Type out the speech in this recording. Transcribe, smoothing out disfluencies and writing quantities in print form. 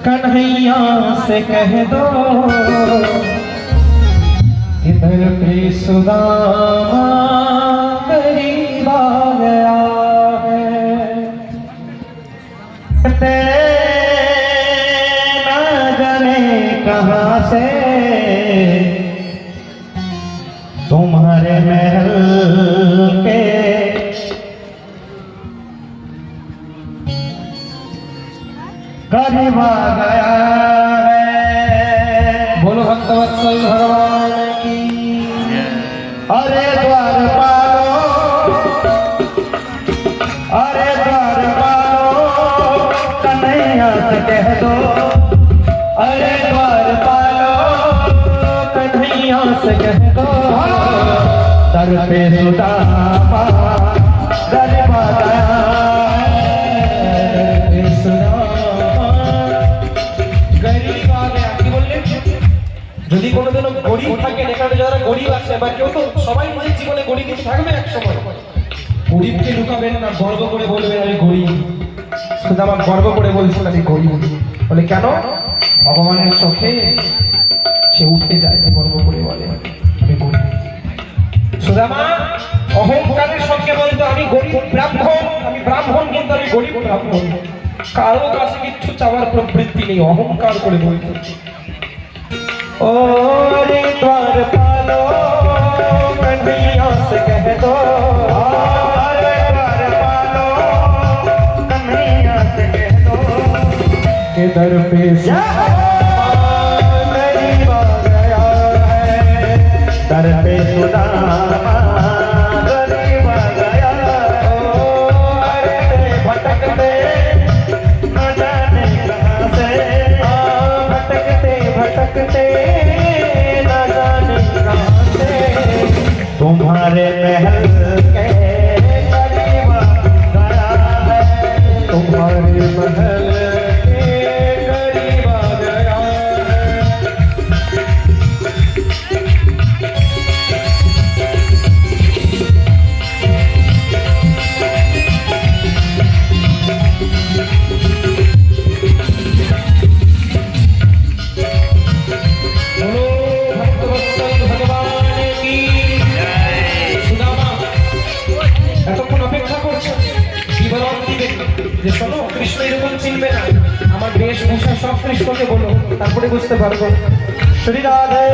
कन्हैया से कह दो इधर पे सुदामा करीब आ गया है। ना जाने कहाँ से तुम्हारे महल के करीब आ गया है। बोलो भक्तवत्सल भगवान की। अरे द्वारपालो, अरे द्वारपालो, कन्हैया से कह दो। अरे द्वारपालो, कन्हैया से कह दो। दर पे सुदामा गरीब आ गया है। যদি কোনোদিনও গরিব থাকেন, এখানে যারা গরিব আছে বা কেউ তো সবাই নিজের জীবনে গরিব থাকবে এক সময়, গরিবকে লুকাবেন না, গর্ব করে বলবেন আমি গরিব। সুদামা গর্ব করে বলছেন আমি গরিব। বলে কেন? ভগবানের চোখে সে উঠে যায়, গর্ব করে বলে আমি গরিব। সুদামা অহংকারের সঙ্গে বলতো আমি গরিব ব্রাহ্মণ, আমি ব্রাহ্মণ কিন্তু আমি গরিব ব্রাহ্মণ। কারো কাছে কিচ্ছু চাওয়ার প্রবৃত্তি নেই, অহংকার করে বলতো। ओरे द्वारपालो, कन्हैया से कह दो। अरे द्वारपालो, कन्हैया से कह दो। इधर पे गरीब आ गया है। दर पे सुदामा गरीब आ गया। अरे भटकते न जाने कहाँ से, भटकते भटकते तुम्हारे महल के करीब गया है। तुम्हारे महल के करीब गया है। যে শোনো, কৃষ্ণ এরকম চিনবে না, আমার বেশভূষা সব কৃষ্ণকে বলো, তারপরে বুঝতে পারবো। শ্রী রাধে।